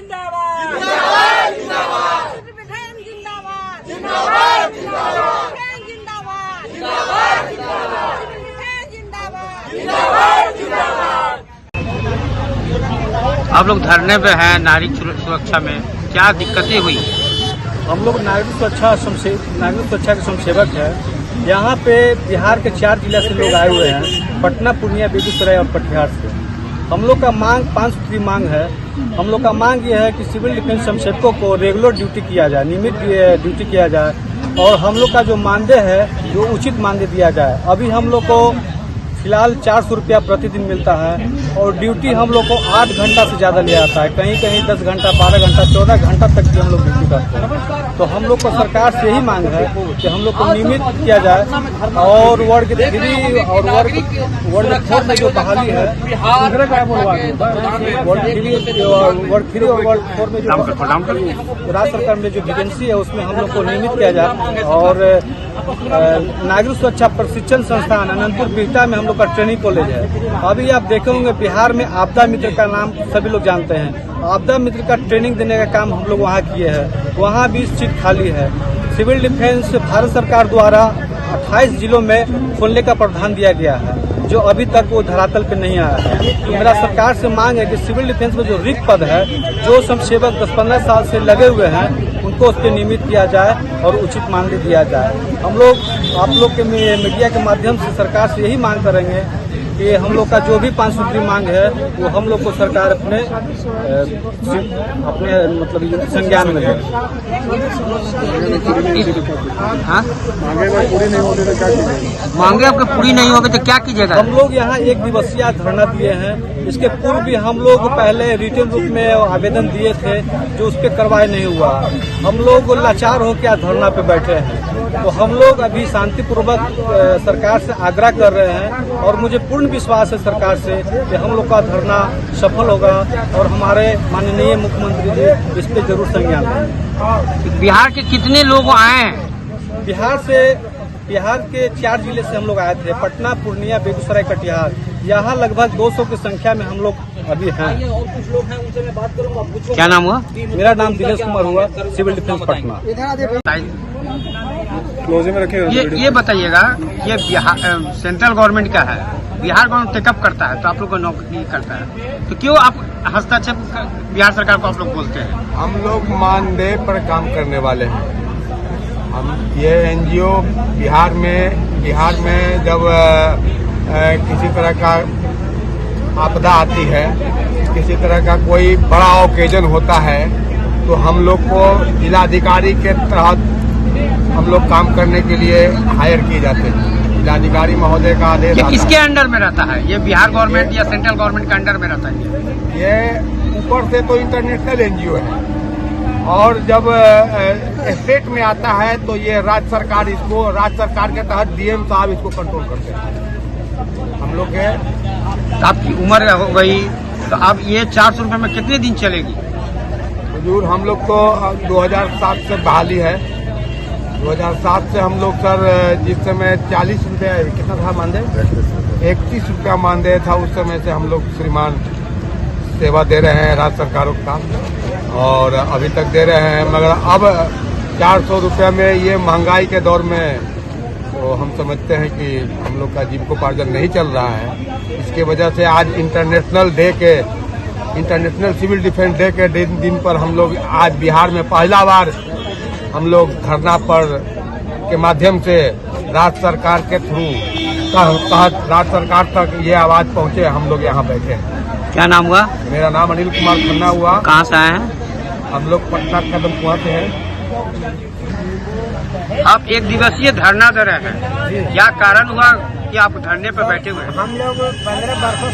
जिंदाबाद जिंदाबाद जिंदाबाद जिंदाबाद जिंदाबाद जिंदाबाद जिंदाबाद जिंदाबाद जिंदाबाद जिंदाबाद जिंदाबाद जिंदाबाद। आप लोग धरने पे हैं नागरिक सुरक्षा में, क्या दिक्कतें हुई? हम लोग नागरिक सुरक्षा के समसेवक हैं। यहाँ पे बिहार के 4 जिला से लोग आए हुए हैं, पटना, पूर्णिया, बेगूसराय और कटिहार से। हम लोग का मांग 5 सूत्री मांग है। हम लोग का मांग ये है कि सिविल डिफेंस समसेवकों को रेगुलर ड्यूटी किया जाए, नियमित ड्यूटी किया जाए, और हम लोग का जो मानदेय है जो उचित मानदेय दिया जाए। अभी हम लोग को फिलहाल 400 रुपया प्रतिदिन मिलता है और ड्यूटी हम लोग को 8 घंटा से ज़्यादा ले आता है, कहीं कहीं 10 घंटा, 12 घंटा, 14 घंटा तक भी हम लोग ड्यूटी करते हैं। तो हम लोग को सरकार से यही मांग है कि हम लोग को नियमित किया जाए, और वर्ग 3 और वर्ग 4 में जो बहाली है, वर्ग 3 और वर्ग 4 में जो राज्य सरकार में जो वैकेंसी है उसमें हम लोग को नियमित किया जाए। और नागरिक सुरक्षा प्रशिक्षण संस्थान अनंतपुर बिहटा में हम लोग का ट्रेनिंग कॉलेज है। अभी आप देखे होंगे बिहार में आपदा मित्र का नाम सभी लोग जानते हैं। आपदा मित्र का ट्रेनिंग देने का काम हम लोग वहाँ किए हैं। वहाँ भी सीट खाली है। सिविल डिफेंस भारत सरकार द्वारा 28 जिलों में खोलने का प्रावधान दिया गया है, जो अभी तक वो धरातल पे नहीं आया है। मेरा सरकार से मांग है कि सिविल डिफेंस में जो रिक्त पद है, जो समसेवक 10-15 साल से लगे हुए हैं, उनको उस पर नियमित किया जाए और उचित मानदेय दिया जाए। हम लोग आप लोग के मीडिया के माध्यम से सरकार से यही मांग करेंगे कि हम लोग का जो भी 5 सूत्री मांग है वो हम लोग को सरकार अपने मतलब संज्ञान में ले। मांगे आपके पूरी नहीं होगी तो क्या कीजिएगा? हम लोग यहाँ 1 दिवसीय धरना दिए हैं। इसके पूर्व भी हम लोग पहले रिटर्न रूप में आवेदन दिए थे, जो उस पर कार्रवाई नहीं हुआ। हम लोग लाचार होकर धरना पे बैठे हैं। तो हम लोग अभी शांतिपूर्वक सरकार से आग्रह कर रहे हैं, और मुझे पूर्ण विश्वास है सरकार से कि हम लोग का धरना सफल होगा और हमारे माननीय मुख्यमंत्री जी इस पे जरूर संज्ञान लेंगे। बिहार के कितने लोग आए हैं? बिहार के 4 जिले से हम लोग आए थे, पटना, पूर्णिया, बेगूसराय, कटिहार। यहाँ लगभग 200 की संख्या में हम लोग अभी हैं। और कुछ लोग हैं, उनसे मैं बात करूंगा। क्या नाम हुआ? मेरा नाम दिनेश कुमार हुआ, सिविल डिफेंस पटना। ये बताइएगा, ये बिहार सेंट्रल गवर्नमेंट का है, बिहार गवर्नमेंट टेकअप करता है तो आप लोग को नौकरी करता है, तो क्यों आप हस्तक्षेप बिहार सरकार को आप लोग बोलते हैं? हम लोग मानदेय पर काम करने वाले हैं। हम ये एनजीओ बिहार में जब किसी तरह का आपदा आती है, किसी तरह का कोई बड़ा ओकेजन होता है, तो हम लोग को जिलाधिकारी के तहत हम लोग काम करने के लिए हायर किए जाते हैं। जिलाधिकारी महोदय का आदेश। ये किसके अंडर में रहता है? ये बिहार गवर्नमेंट या सेंट्रल गवर्नमेंट के अंडर में रहता है? ये ऊपर से तो इंटरनेशनल एनजीओ है, और जब स्टेट में आता है तो ये राज्य सरकार के तहत डीएम साहब इसको कंट्रोल करते हैं। हम लोग के आपकी उम्र हो गई, तो अब ये 400 रुपये में कितने दिन चलेगी? हजूर हम लोग तो 2007 से बहाली है। 2007 से हम लोग सर, जिस समय 40 रुपया कितना था मानदेय, 31 रुपया मानदेय था, उस समय से हम लोग श्रीमान सेवा दे रहे हैं राज्य सरकारों का, और अभी तक दे रहे हैं। मगर अब 400 रुपया में ये महंगाई के दौर में तो हम समझते हैं कि हम लोग का जीविकोपार्जन नहीं चल रहा है। इसके वजह से आज इंटरनेशनल सिविल डिफेंस डे के दिन पर हम लोग आज बिहार में पहला बार हम लोग धरना पर के माध्यम से राज्य सरकार के थ्रू तहत राज्य सरकार तक ये आवाज पहुंचे। हम लोग यहाँ बैठे हैं। क्या नाम हुआ? मेरा नाम अनिल कुमार खन्ना हुआ। कहाँ से आए हैं? हम लोग पटना कदम कुआं से हैं। आप 1 दिवसीय धरना दे रहे हैं, क्या कारण हुआ कि आप धरने पर बैठे हुए हैं? हम लोग 15 वर्षों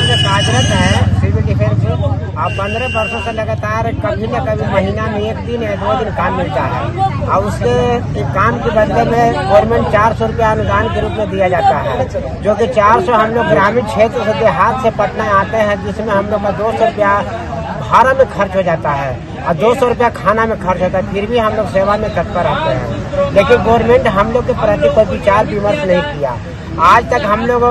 से कार्यरत है सिविल डिफेंस में, और 15 वर्षों से लगातार कभी न कभी महीना में 1 दिन या 2 दिन काम मिलता है, और उसके काम के बदले में गवर्नमेंट 400 रुपया अनुदान के रूप में दिया जाता है, जो कि 400 हम लोग ग्रामीण क्षेत्र से देहात से पटना आते हैं, जिसमें हम लोग का 200 रुपया भाड़ा में खर्च हो जाता है और 200 रुपया खाना में खर्च होता है। फिर भी हम लोग सेवा में तत्पर रहते हैं, लेकिन गवर्नमेंट हम लोग के प्रति कोई विचार विमर्श नहीं किया। आज तक हम लोग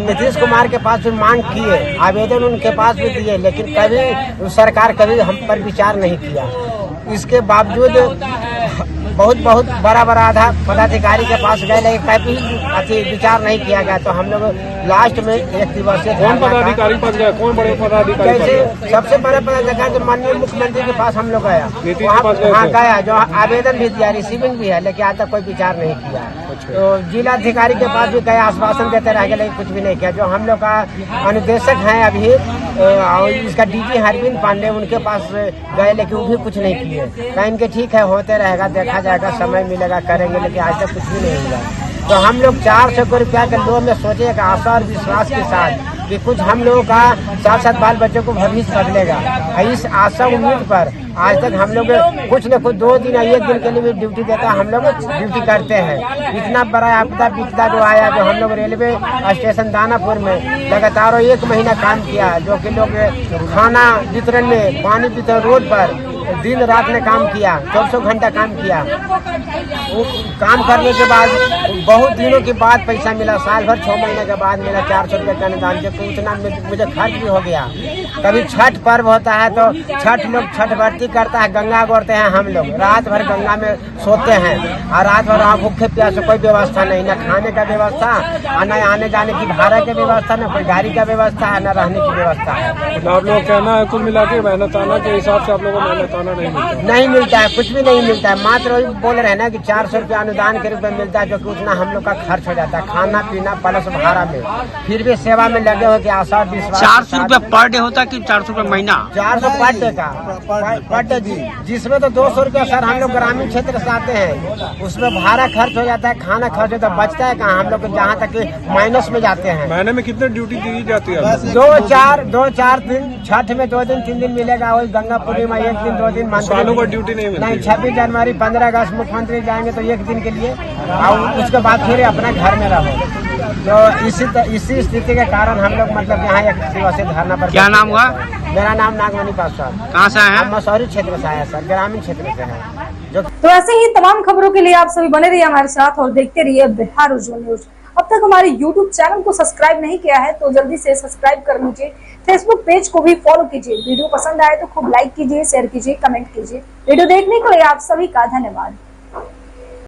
नीतीश कुमार के पास भी मांग किए, आवेदन उनके पास भी दिए, लेकिन कभी सरकार कभी हम पर विचार नहीं किया। इसके बावजूद बहुत बड़ा आधा पदाधिकारी के पास गए, लेकिन कभी विचार नहीं किया गया। तो हम लोग लास्ट में एक दिवसीय कौन पदाधिकारी पास गए, कौन बड़े पदाधिकारी? कैसे सबसे बड़े पदाधिकारी जो माननीय मुख्यमंत्री के पास हम लोग गया, वहाँ गया, जो आवेदन भी दिया, रिसीविंग भी है, लेकिन आज तक कोई विचार नहीं किया। तो जिलाधिकारी के पास भी गया, आश्वासन देते रह गए, लेकिन कुछ भी नहीं किया। जो हम लोग का अनुदेशक है अभी इसका डीजी हरविंद पांडे, उनके पास गए, लेकिन वो भी कुछ नहीं किए। कहीं इनके ठीक है, होते रहेगा, देखा जाएगा, समय मिलेगा, करेंगे, लेकिन आज तक कुछ भी नहीं हुआ। तो हम लोग 400 रुपया के लोन में सोचे कि आशा और विश्वास के साथ कि कुछ हम लोगों का साथ बाल बच्चों को भविष्य बदलेगा। इस आशा उम्मीद पर आज तक हम लोग कुछ न कुछ 2 दिन या 1 दिन के लिए भी ड्यूटी देता, हम लोग ड्यूटी करते हैं। इतना बड़ा आपदा विपदा जो आया, जो हम लोग रेलवे स्टेशन दानापुर में लगातार 1 महीना काम किया, जो कि लोग खाना वितरण में, पानी वितरण, रोड पर दिन रात ने काम किया, 24 घंटा काम किया। वो काम करने के बाद बहुत दिनों के बाद पैसा मिला, साल भर 6 महीने के बाद मिला 400 रुपये का अनुदान, जो उतना मुझे खर्च भी हो गया। कभी छठ पर्व होता है तो छठ लोग छठ व्रती करता है, गंगा गोरते हैं हम लोग, रात भर गंगा में सोते हैं और रात भर वहाँ भूखे प्यासे, कोई व्यवस्था नहीं, न खाने का व्यवस्था, न आने जाने की भाड़ा की व्यवस्था, न कोई गाड़ी का व्यवस्था है, न रहने की व्यवस्था है। तो आप लोग कहना है कुल मिला के मेहनताना के हिसाब से आप लोगों को मेहनताना नहीं मिलता है, कुछ भी नहीं मिलता है। मात्र वही बोल रहे हैं ना कि 400 रुपया अनुदान के रूप में मिलता है, जो कि उतना हम लोग का खर्च हो जाता है, खाना पीना प्लस भाड़ा में। फिर भी सेवा में लगे हो कि आशा विश्वास। 400 रुपया पर डे होता है कि 400 रुपया महीना? 400 पर डे का, पर डे जी, जिसमें तो 200 रुपया सर हम लोग ग्रामीण क्षेत्र से आते हैं, उसमें भाड़ा खर्च हो जाता है, खाना खर्च होता है, बचता है कहाँ, हम लोग जहाँ तक माइनस में जाते हैं। महीने में कितने ड्यूटी दी जाती है? 2-4 दिन, छठ में 2 दिन 3 दिन मिलेगा, वही गंगा पूर्णिमा 1 दिन 2 दिन, सालों को ड्यूटी नहीं मिलती? नहीं, 26 जनवरी 15 अगस्त मुख्यमंत्री जाएंगे तो 1 दिन के लिए, और उसके बाद फिर अपना घर में रहो। तो इसी स्थिति के कारण हम लोग मतलब यहाँ एक दिवसीय धरना पर। क्या नाम हुआ? मेरा नाम नागमणि पासवान। कहाँ से आए हैं? हम मसौरी क्षेत्र से आए सर, ग्रामीण क्षेत्र से हैं। जो तो ऐसे ही तमाम खबरों के लिए आप सभी बने रहिए हमारे साथ और देखते रहिए बिहार उज्जवल न्यूज। अब तक हमारे YouTube चैनल को सब्सक्राइब नहीं किया है तो जल्दी से सब्सक्राइब कर लीजिए। Facebook पेज को भी फॉलो कीजिए। वीडियो पसंद आए तो खूब लाइक कीजिए, शेयर कीजिए, कमेंट कीजिए। वीडियो देखने के लिए आप सभी का धन्यवाद।